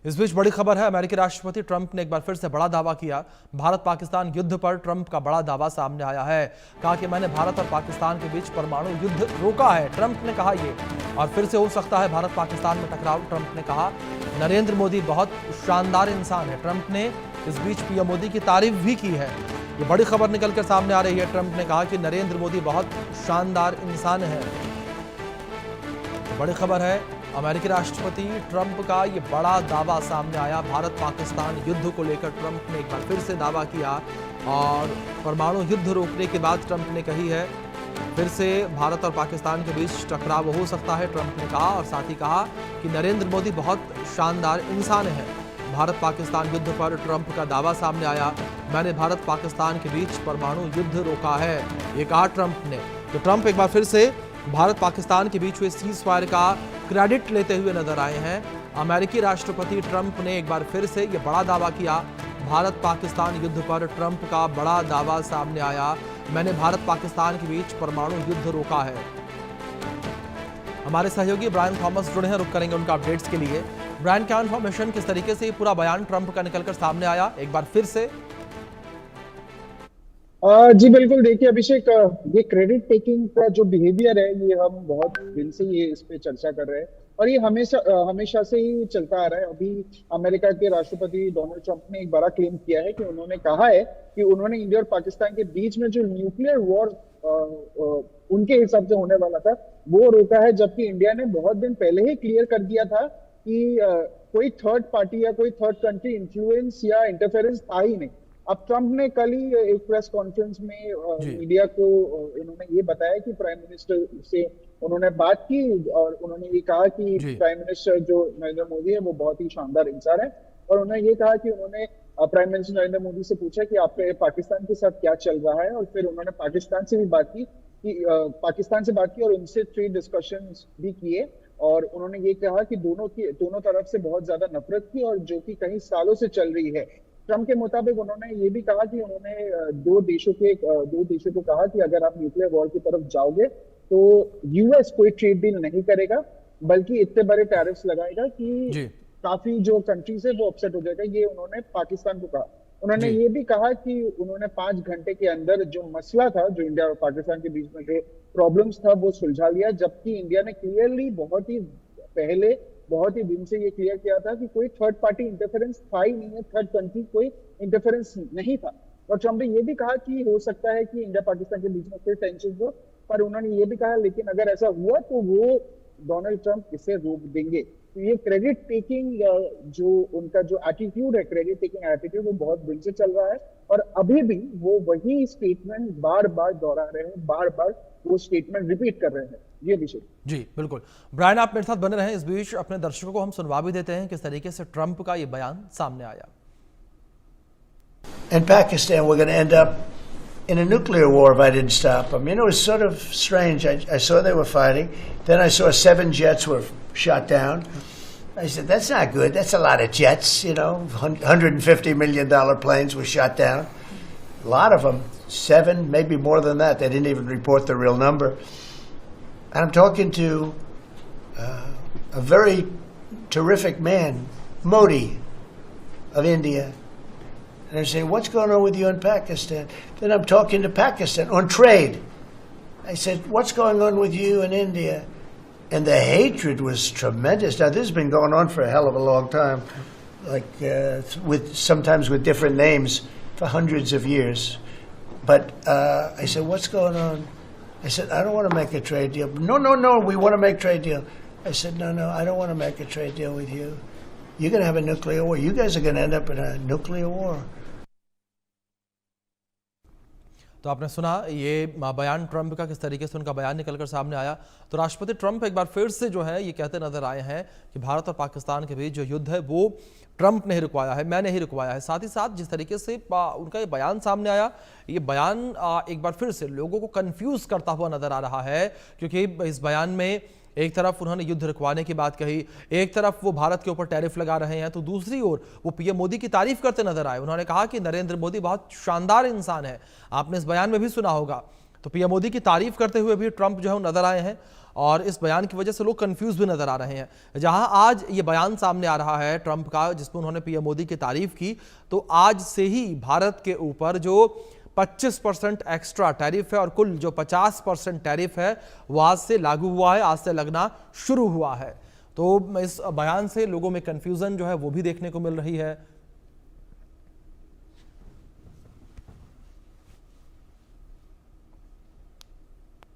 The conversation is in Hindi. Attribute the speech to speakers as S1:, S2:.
S1: इस बीच बड़ी खबर है, अमेरिकी राष्ट्रपति ट्रंप ने एक बार फिर से बड़ा दावा किया। भारत पाकिस्तान युद्ध पर ट्रंप का बड़ा दावा सामने आया है। कहा कि मैंने भारत और पाकिस्तान के बीच परमाणु युद्ध रोका है, ट्रंप ने कहा ये। और फिर से हो सकता है भारत पाकिस्तान में टकराव, ट्रंप ने कहा। नरेंद्र मोदी बहुत शानदार इंसान है, ट्रंप ने इस बीच पीएम मोदी की तारीफ भी की है। ये बड़ी खबर निकलकर सामने आ रही है। ट्रंप ने कहा कि नरेंद्र मोदी बहुत शानदार इंसान है। बड़ी खबर है, अमेरिकी राष्ट्रपति ट्रंप का ये बड़ा दावा सामने आया। भारत पाकिस्तान युद्ध को लेकर ट्रंप ने एक बार फिर से दावा किया और परमाणु युद्ध रोकने के बाद ट्रंप ने कही है फिर से भारत और पाकिस्तान के बीच टकराव हो सकता है, ट्रंप ने कहा। और साथ ही कहा कि नरेंद्र मोदी बहुत शानदार इंसान है। भारत पाकिस्तान युद्ध पर ट्रंप का दावा सामने आया। मैंने भारत पाकिस्तान के बीच परमाणु युद्ध रोका है, ये कहा ट्रंप ने। तो ट्रंप एक बार फिर से भारत पाकिस्तान के बीच हुए सीज फायर का क्रेडिट लेते हुए नजर आए हैं। अमेरिकी राष्ट्रपति ट्रंप ने एक बार फिर से यह बड़ा दावा किया। भारत पाकिस्तान युद्ध पर ट्रंप का बड़ा दावा सामने आया। मैंने भारत पाकिस्तान के बीच परमाणु युद्ध रोका है। हमारे सहयोगी ब्रायन थॉमस जुड़े हैं, रुक करेंगे उनका अपडेट्स के लिए। ब्रायन, क्या इन्फॉर्मेशन, किस तरीके से पूरा बयान ट्रंप का निकलकर सामने आया एक बार फिर से?
S2: जी बिल्कुल, देखिए अभिषेक, ये क्रेडिट टेकिंग का जो बिहेवियर है ये हम बहुत दिन से ये इस पे चर्चा कर रहे हैं और ये हमेशा से ही चलता आ रहा है। अभी अमेरिका के राष्ट्रपति डोनाल्ड ट्रंप ने एक बड़ा क्लेम किया है कि उन्होंने कहा है कि उन्होंने इंडिया और पाकिस्तान के बीच में जो न्यूक्लियर वॉर उनके हिसाब से होने वाला था वो रोका है, जबकि इंडिया ने बहुत दिन पहले ही क्लियर कर दिया था कि कोई थर्ड पार्टी या कोई थर्ड कंट्री इन्फ्लुएंस या इंटरफेरेंस था ही नहीं। अब ट्रंप ने कल ही एक प्रेस कॉन्फ्रेंस में मीडिया को उन्होंने ये बताया कि प्राइम मिनिस्टर से उन्होंने बात की और उन्होंने ये कहा कि प्राइम मिनिस्टर जो नरेंद्र मोदी है वो बहुत ही शानदार इंसान है। और उन्होंने ये कहा कि उन्होंने प्राइम मिनिस्टर नरेंद्र मोदी से पूछा कि आपके पाकिस्तान के साथ क्या चल रहा है, और फिर उन्होंने पाकिस्तान से भी बात की और उनसे ट्रेड डिस्कशन भी किए। और उन्होंने ये कहा कि दोनों तरफ से बहुत ज्यादा नफरत की और जो कि कई सालों से चल रही है। ट्रंप के मुताबिक उन्होंने ये भी कहा कि उन्होंने दो देशों को कहा कि अगर आप न्यूक्लियर वॉर की तरफ जाओगे तो यूएस कोई ट्रेड डील नहीं करेगा, बल्कि इतने बड़े टैरिफ्स लगाएगा कि काफी जो कंट्रीज है वो अपसेट हो जाएगा। ये उन्होंने पाकिस्तान को कहा। उन्होंने ये भी कहा कि उन्होंने 5 घंटे के अंदर जो मसला था, जो इंडिया और पाकिस्तान के बीच में जो प्रॉब्लम्स था, वो सुलझा लिया, जबकि इंडिया ने क्लियरली बहुत ही दिन से ये क्लियर किया था कि कोई थर्ड पार्टी इंटरफेरेंस था ही नहीं है, थर्ड कंट्री कोई इंटरफेरेंस नहीं था। और ट्रंप ने ये भी कहा कि हो सकता है कि इंडिया पाकिस्तान के बीच में कोई टेंशन हो, पर उन्होंने ये भी कहा लेकिन अगर ऐसा हुआ तो वो डोनाल्ड ट्रंप इसे रोक देंगे। तो ये क्रेडिट टेकिंग जो उनका जो एटीट्यूड है, क्रेडिट टेकिंग एटीट्यूड, वो बहुत दिन से चल रहा है और अभी भी वो वही स्टेटमेंट बार बार दोहरा रहे हैं, बार बार वो स्टेटमेंट रिपीट कर रहे हैं। ये विषय
S1: जी बिल्कुल। ब्रायन, आप मेरे साथ बने रहें। इस बीच अपने दर्शकों को हम सुनवा भी देते हैं किस तरीके से ट्रंप का ये बयान सामने आया।
S3: In Pakistan, we're going to end up in a nuclear war if I didn't stop them. You know, it's sort of strange. I saw they were fighting. Then I saw 7 jets were shot down. I said, that's not good. That's a lot of jets, you know. $150 million planes were shot down. A lot of them. 7, maybe more than that. They didn't even report the real number. And I'm talking to a very terrific man, Modi of India. And I say, what's going on with you in Pakistan? Then I'm talking to Pakistan on trade. I said, what's going on with you in India? And the hatred was tremendous. Now, this has been going on for a hell of a long time, like sometimes with different names for hundreds of years. But I said, what's going on? I said, I don't want to make a trade deal. No, we want to make a trade deal. I said, no, I don't want to make a trade deal with you. You're going to have a nuclear war. You guys are going to end up in a nuclear war.
S1: तो आपने सुना ये बयान ट्रंप का, किस तरीके से उनका बयान निकलकर सामने आया। तो राष्ट्रपति ट्रंप एक बार फिर से जो है ये कहते नजर आए हैं कि भारत और पाकिस्तान के बीच जो युद्ध है वो ट्रंप ने ही रुकवाया है, मैंने ही रुकवाया है। साथ ही साथ जिस तरीके से उनका ये बयान सामने आया, ये बयान एक बार फिर से लोगों को कंफ्यूज करता हुआ नजर आ रहा है, क्योंकि इस बयान में एक तरफ उन्होंने युद्ध रुकवाने की बात कही, एक तरफ वो भारत के ऊपर टैरिफ लगा रहे हैं, तो दूसरी ओर वो पीएम मोदी की तारीफ करते नजर आए। उन्होंने कहा कि नरेंद्र मोदी बहुत शानदार इंसान है, आपने इस बयान में भी सुना होगा। तो पीएम मोदी की तारीफ करते हुए भी ट्रंप जो है नजर आए हैं और इस बयान की वजह से लोग कंफ्यूज भी नजर आ रहे हैं। जहां आज ये बयान सामने आ रहा है ट्रंप का, जिसमें उन्होंने पीएम मोदी की तारीफ की, तो आज से ही भारत के ऊपर जो 25% एक्स्ट्रा टैरिफ है और कुल जो 50% टैरिफ है वो आज से लागू हुआ है, आज से लगना शुरू हुआ है। तो इस बयान से लोगों में कंफ्यूजन जो है वो भी देखने को मिल रही है।